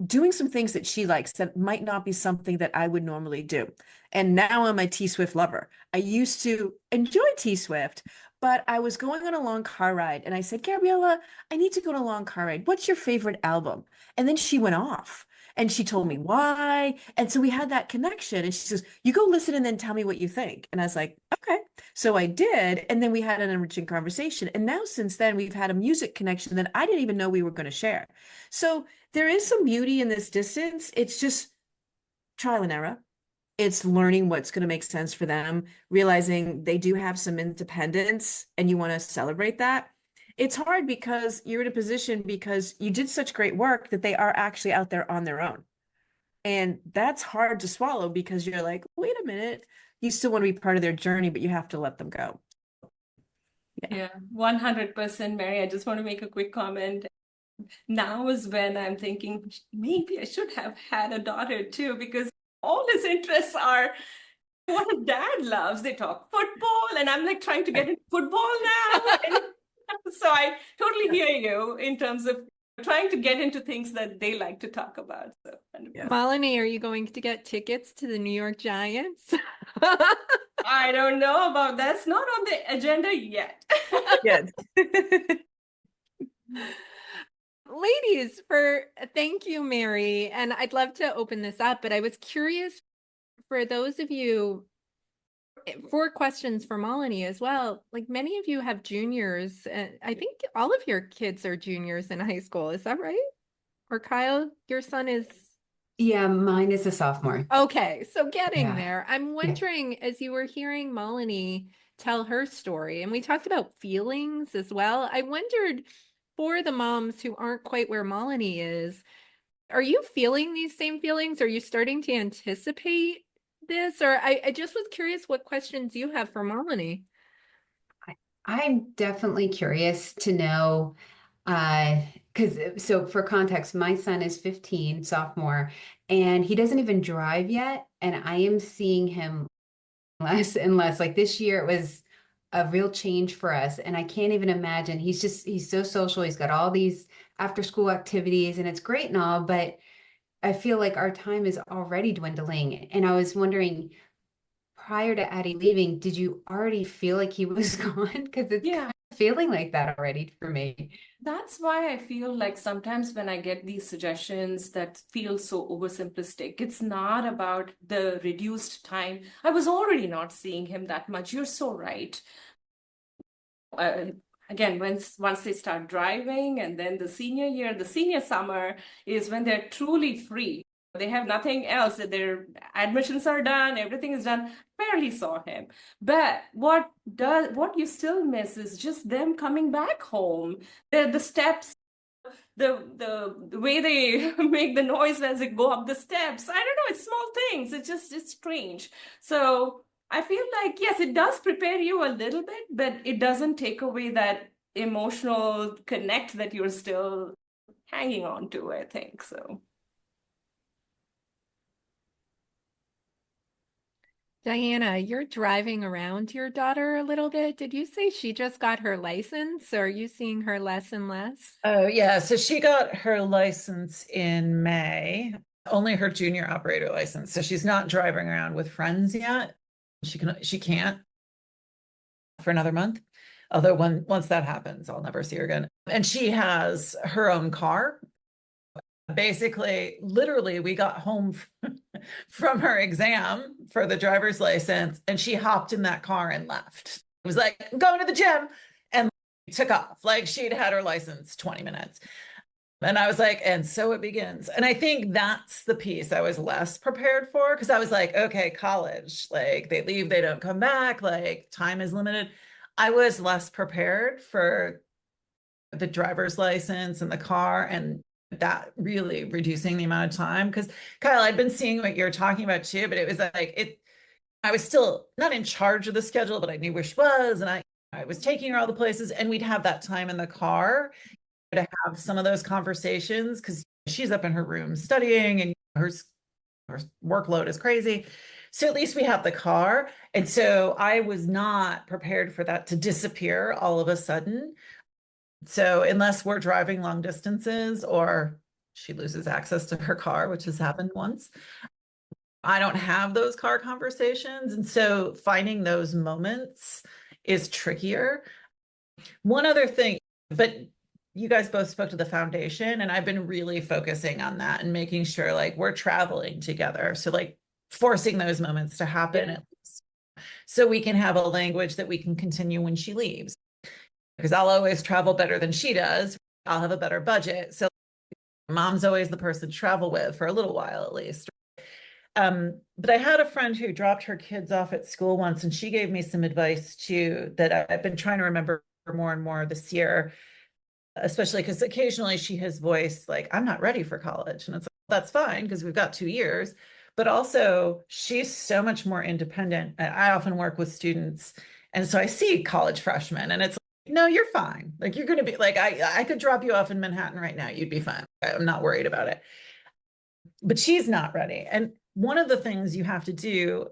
doing some things that she likes that might not be something that I would normally do. And now I'm a T Swift lover. I used to enjoy T Swift, but I was going on a long car ride and I said, Gabriella, I need to go on a long car ride. What's your favorite album? And then she went off and she told me why. And so we had that connection. And she says, you go listen and then tell me what you think. And I was like, okay. So I did. And then we had an enriching conversation. And now since then, we've had a music connection that I didn't even know we were going to share. So there is some beauty in this distance. It's just trial and error. It's learning what's going to make sense for them, realizing they do have some independence and you want to celebrate that. It's hard because you're in a position because you did such great work that they are actually out there on their own. And that's hard to swallow because you're like, wait a minute, you still want to be part of their journey, but you have to let them go. Yeah, 100%, Mary. I just want to make a quick comment. Now is when I'm thinking maybe I should have had a daughter too, because all his interests are what his dad loves. They talk football, and I'm like trying to get into football now. So I totally hear you in terms of trying to get into things that they like to talk about. So, 100%. Malini, are you going to get tickets to the New York Giants? I don't know about that. It's not on the agenda yet. Good. Ladies, thank you, Mary. And I'd love to open this up, but I was curious for those of you, 4 questions for Malini as well. Like many of you have juniors. I think all of your kids are juniors in high school. Is that right? Or Kyle, your son is? Yeah, mine is a sophomore. Okay, so getting Yeah. there. I'm wondering, as you were hearing Malini tell her story, and we talked about feelings as well, I wondered for the moms who aren't quite where Malini is, are you feeling these same feelings? Are you starting to anticipate this? Or I just was curious what questions you have for Malini. I'm definitely curious to know, so for context, my son is 15, sophomore, and he doesn't even drive yet. And I am seeing him less and less. Like this year, it was a real change for us. And I can't even imagine. He's so social. He's got all these after school activities, and it's great and all, but I feel like our time is already dwindling. And I was wondering, prior to Addie leaving, did you already feel like he was gone? Because it's Yeah. kind of feeling like that already for me. That's why I feel like sometimes when I get these suggestions that feel so onesimplistic, it's not about the reduced time. I was already not seeing him that much. You're so right. Again, once they start driving, and then the senior year, the senior summer is when they're truly free. They have nothing else. Their admissions are done, everything is done. Barely saw him. But what you still miss is just them coming back home. The steps, the way they make the noise as they go up the steps. I don't know, it's small things. It's strange. So I feel like, yes, it does prepare you a little bit, but it doesn't take away that emotional connect that you're still hanging on to, I think. So. Diana, you're driving around your daughter a little bit. Did you say she just got her license? Or are you seeing her less and less? Oh, yeah. So she got her license in May, only her junior operator license. So she's not driving around with friends yet. She can't for another month. Although once that happens, I'll never see her again. And she has her own car. Basically, literally, we got home from her exam for the driver's license, and she hopped in that car and left. It was like, I'm going to the gym, and took off. Like she'd had her license 20 minutes. And I was like, and so it begins. And I think that's the piece I was less prepared for, because I was like, okay, college, like they leave, they don't come back, like time is limited. I was less prepared for the driver's license and the car, and that really reducing the amount of time. Because Kyle, I'd been seeing what you're talking about too, but it was like I was still not in charge of the schedule, but I knew where she was, and I was taking her all the places, and we'd have that time in the car to have some of those conversations because she's up in her room studying, and her workload is crazy. So at least we have the car. And so I was not prepared for that to disappear all of a sudden. So unless we're driving long distances or she loses access to her car, which has happened once, I don't have those car conversations. And so finding those moments is trickier. One other thing, but you guys both spoke to the foundation, and I've been really focusing on that and making sure like we're traveling together. So like forcing those moments to happen at least, so we can have a language that we can continue when she leaves. Because I'll always travel better than she does. I'll have a better budget. So mom's always the person to travel with for a little while at least. But I had a friend who dropped her kids off at school once, and she gave me some advice too that I've been trying to remember more and more this year, especially because occasionally she has voiced like, I'm not ready for college. And it's like, that's fine because we've got 2 years. But also, she's so much more independent. And I often work with students. And so I see college freshmen, and it's like, no, you're fine. Like, you're going to be like, I could drop you off in Manhattan right now. You'd be fine. I'm not worried about it. But she's not ready. And one of the things you have to do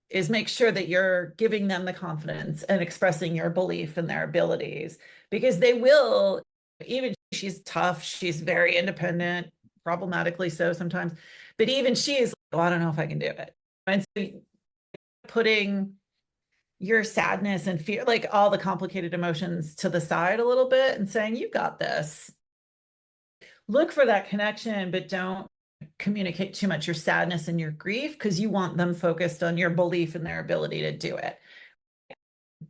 is make sure that you're giving them the confidence and expressing your belief in their abilities, because they will, even she's tough, she's very independent, problematically so sometimes, but even she's like, oh, I don't know if I can do it. And so putting your sadness and fear, like all the complicated emotions, to the side a little bit and saying, you got this. Look for that connection, but don't communicate too much your sadness and your grief, because you want them focused on your belief in their ability to do it.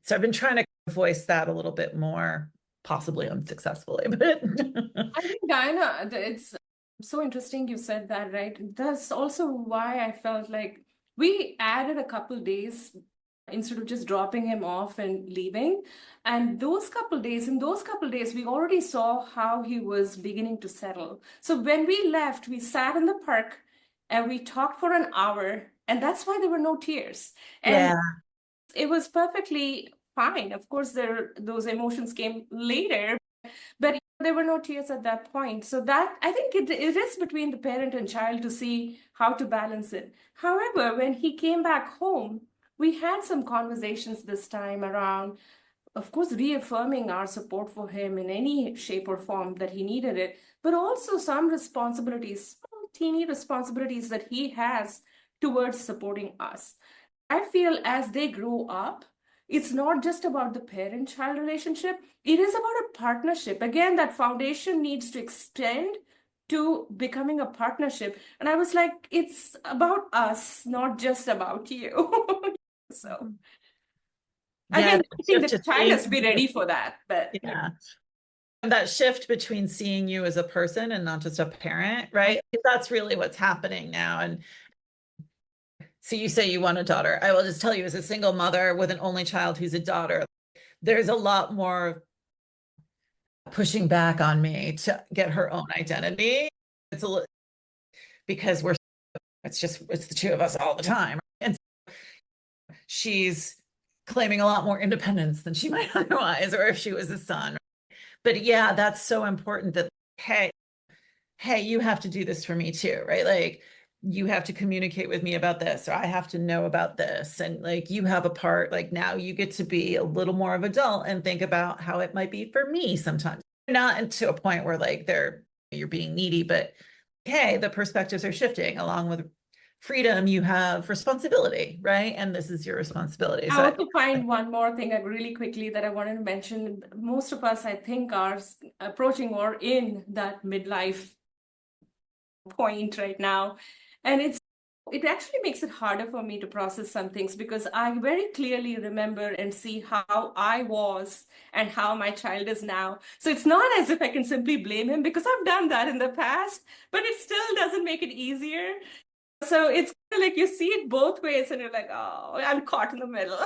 So I've been trying to voice that a little bit more, possibly unsuccessfully, but I think, Diana, it's so interesting you said that, right? That's also why I felt like we added a couple days instead of just dropping him off and leaving. And in those couple days, we already saw how he was beginning to settle. So when we left, we sat in the park and we talked for an hour, and that's why there were no tears. And yeah, it was perfectly fine. Of course, those emotions came later, but there were no tears at that point. So that, I think it is between the parent and child to see how to balance it. However, when he came back home, we had some conversations this time around, of course, reaffirming our support for him in any shape or form that he needed it, but also some responsibilities, small, teeny responsibilities that he has towards supporting us. I feel as they grow up, it's not just about the parent-child relationship, it is about a partnership. Again, that foundation needs to extend to becoming a partnership. And I was like, it's about us, not just about you. So yeah, again, that I think shift the to child seeing has to be ready for that. But yeah, that shift between seeing you as a person and not just a parent, right? That's really what's happening now. And so you say you want a daughter. I will just tell you, as a single mother with an only child who's a daughter, there's a lot more pushing back on me to get her own identity. It's a little because it's the two of us all the time. And she's claiming a lot more independence than she might otherwise, or if she was a son. But yeah, that's so important that, hey, you have to do this for me too, right? Like, you have to communicate with me about this, or I have to know about this. And like, you have a part, like now you get to be a little more of adult and think about how it might be for me sometimes. Not to a point where like you're being needy, but hey, the perspectives are shifting. Along with freedom, you have responsibility, right? And this is your responsibility. I So want to find one more thing really quickly that I wanted to mention. Most of us, I think, are approaching or in that midlife point right now. And it actually makes it harder for me to process some things, because I very clearly remember and see how I was and how my child is now. So it's not as if I can simply blame him, because I've done that in the past, but it still doesn't make it easier. So it's kind of like you see it both ways and you're like, oh, I'm caught in the middle.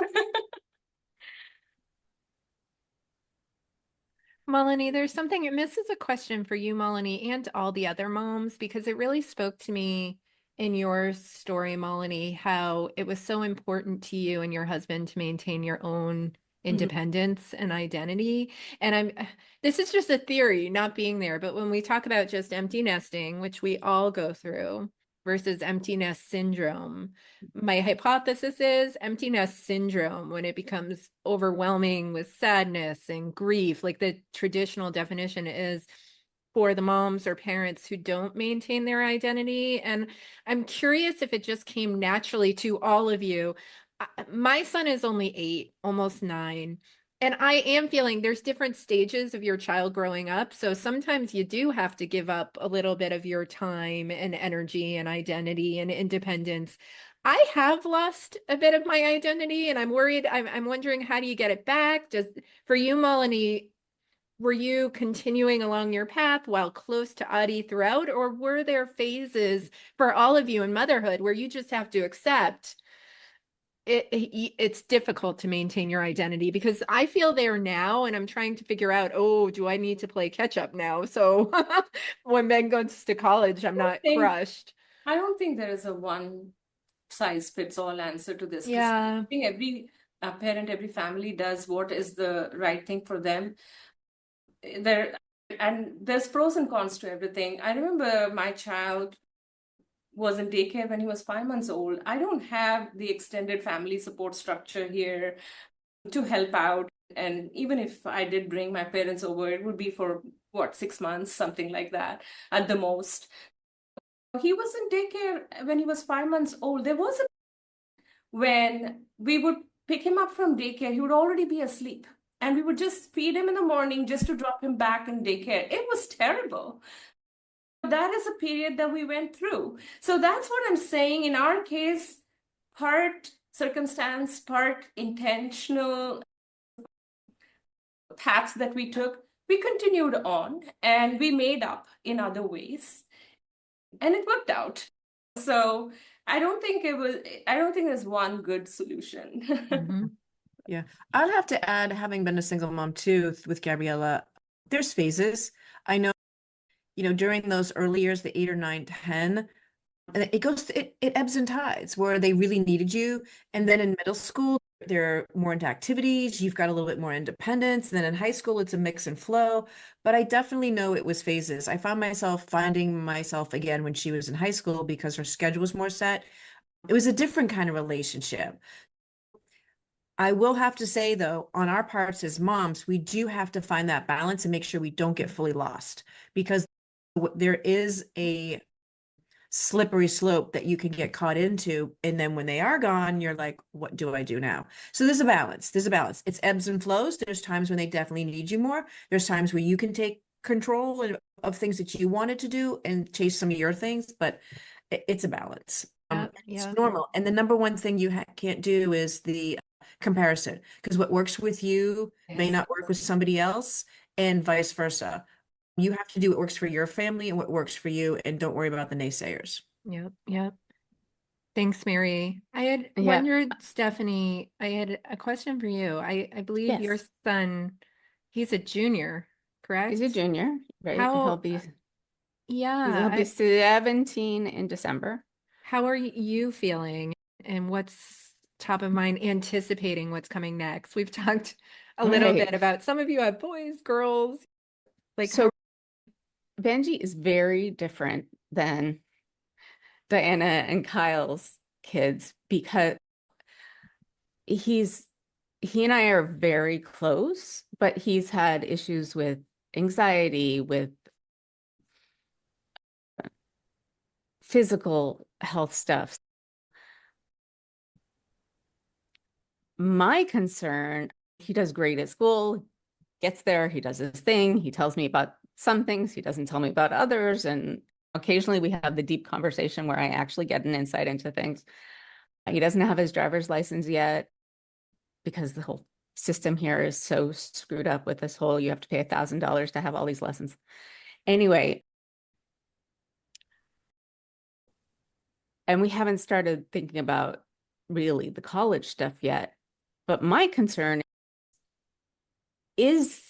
Malini, there's something, and this is a question for you, Malini, and all the other moms, because it really spoke to me in your story, Malini, how it was so important to you and your husband to maintain your own independence and identity. And this is just a theory, not being there, but when we talk about just empty nesting, which we all go through, versus empty nest syndrome, my hypothesis is empty nest syndrome, when it becomes overwhelming with sadness and grief, like the traditional definition is for the moms or parents who don't maintain their identity. And I'm curious if it just came naturally to all of you. My son is only 8, almost 9. And I am feeling there's different stages of your child growing up. So sometimes you do have to give up a little bit of your time and energy and identity and independence. I have lost a bit of my identity and I'm worried. I'm wondering, how do you get it back? Just for you, Melanie, were you continuing along your path while close to Adi throughout, or were there phases for all of you in motherhood where you just have to accept it's difficult to maintain your identity? Because I feel there now and I'm trying to figure out, oh, do I need to play catch up now? So when Ben goes to college, I'm not crushed. I don't think there is a one size fits all answer to this. 'Cause Yeah. I think every parent, every family does what is the right thing for them. There's pros and cons to everything. I remember my child was in daycare when he was 5 months old. I don't have the extended family support structure here to help out. And even if I did bring my parents over, it would be for 6 months, something like that at the most. He was in daycare when he was 5 months old. There was a when we would pick him up from daycare, he would already be asleep. And we would just feed him in the morning just to drop him back in daycare. It was terrible. That is a period that we went through. So that's what I'm saying. In our case, part circumstance, part intentional paths that we took, we continued on and we made up in other ways. And it worked out. So I don't think there's one good solution. Mm-hmm. Yeah, I'll have to add, having been a single mom too with Gabriella, there's phases. I know, during those early years, the 8 or 9, 10, it ebbs and tides where they really needed you. And then in middle school, they're more into activities. You've got a little bit more independence. And then in high school, it's a mix and flow. But I definitely know it was phases. I found myself finding myself again when she was in high school because her schedule was more set. It was a different kind of relationship. I will have to say, though, on our parts as moms, we do have to find that balance and make sure we don't get fully lost, because there is a slippery slope that you can get caught into. And then when they are gone, you're like, what do I do now? So there's a balance. It's ebbs and flows. There's times when they definitely need you more. There's times where you can take control of things that you wanted to do and chase some of your things, but it's a balance. It's normal. And the number one thing you can't do is the comparison, because what works with you may not work with somebody else, and vice versa. You have to do what works for your family and what works for you, and don't worry about the naysayers. Yep. Thanks, Mary. I had wondered, Stephanie, I had a question for you. I believe your son, he's a junior, correct? He's a junior, right? He'll be 17 in December. How are you feeling, and what's top of mind, anticipating what's coming next? We've talked a little bit about, some of you have boys, girls. So Benji is very different than Diana and Kyle's kids because he and I are very close, but he's had issues with anxiety, with physical health stuff. My concern, he does great at school, gets there, he does his thing, he tells me about some things, he doesn't tell me about others, and occasionally we have the deep conversation where I actually get an insight into things. He doesn't have his driver's license yet because the whole system here is so screwed up with this whole, you have to pay $1,000 to have all these lessons. Anyway, and we haven't started thinking about really the college stuff yet. But my concern is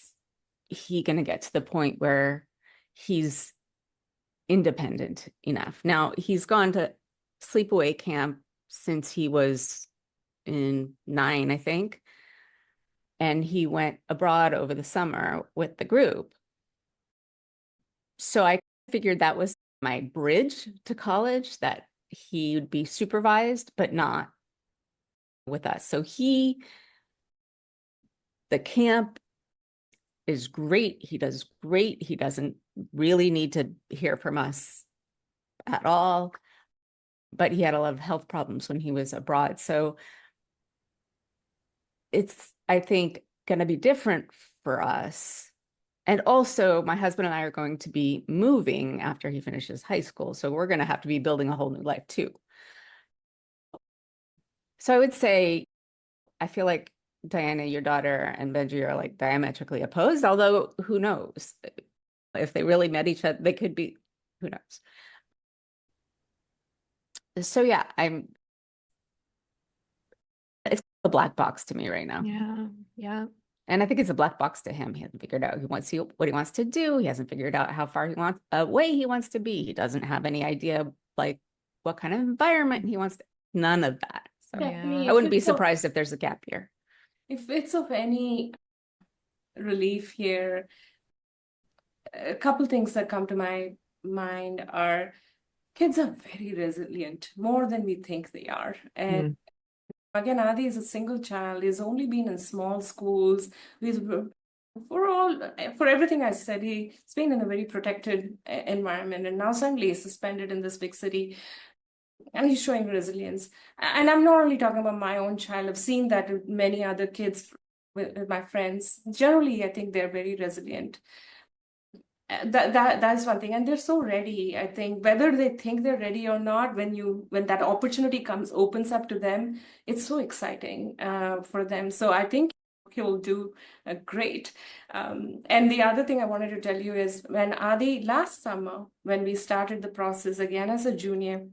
he going to get to the point where he's independent enough? Now, he's gone to sleepaway camp since he was in 9, I think. And he went abroad over the summer with the group. So I figured that was my bridge to college, that he would be supervised, but not with us. So the camp is great. He does great. He doesn't really need to hear from us at all, but he had a lot of health problems when he was abroad. So it's, I think, going to be different for us. And also, my husband and I are going to be moving after he finishes high school. So we're going to have to be building a whole new life too. So I would say, I feel like Diana, your daughter, and Benji are like diametrically opposed, although who knows? If they really met each other, they could be, who knows? So yeah, it's a black box to me right now. Yeah. Yeah. And I think it's a black box to him. He hasn't figured out what he wants to do. He hasn't figured out how far away he wants to be. He doesn't have any idea like what kind of environment he wants to, none of that. So Stephanie, I wouldn't be surprised if there's a gap year. If it's of any relief here, a couple things that come to my mind are kids are very resilient, more than we think they are. And again, Adi is a single child. He's only been in small schools. For everything I said, he's been in a very protected environment, and now suddenly he's suspended in this big city, and he's showing resilience. And I'm not only talking about my own child. I've seen that with many other kids, with my friends. Generally, I think they're very resilient. That's one thing, and they're so ready. I think whether they think they're ready or not, when that opportunity opens up to them, it's so exciting for them. So I think he will do great. And the other thing I wanted to tell you is when Adi last summer, when we started the process again as a junior,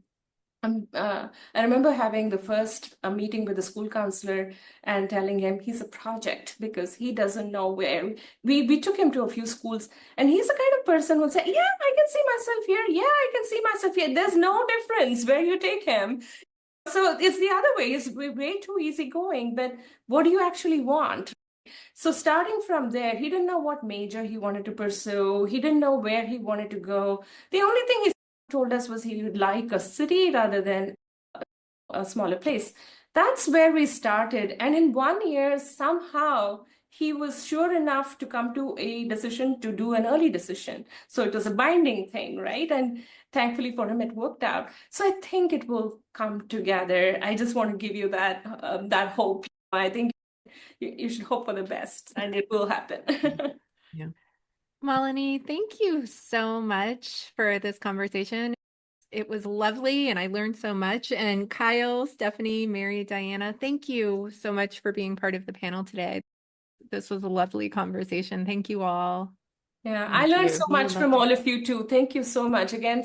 I remember having the first meeting with the school counselor and telling him he's a project because he doesn't know where. We took him to a few schools, and he's the kind of person who will say, yeah, I can see myself here. Yeah, I can see myself here. There's no difference where you take him. So it's the other way. It's way too easygoing. But what do you actually want? So starting from there, he didn't know what major he wanted to pursue. He didn't know where he wanted to go. The only thing he told us was he would like a city rather than a smaller place. That's where we started. And in 1 year, somehow he was sure enough to come to a decision to do an early decision. So it was a binding thing, right? And thankfully for him, it worked out. So I think it will come together. I just want to give you that hope. I think you should hope for the best, and it will happen. Yeah. Malini, thank you so much for this conversation. It was lovely and I learned so much. And Kyle, Stephanie, Mary, Diana, thank you so much for being part of the panel today. This was a lovely conversation. Thank you all. Yeah, I Thank learned you. so We much loved from it. all of you too. Thank you so much again,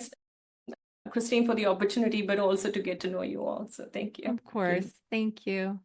Christine, for the opportunity, but also to get to know you all. So thank you. Of course. Thank you.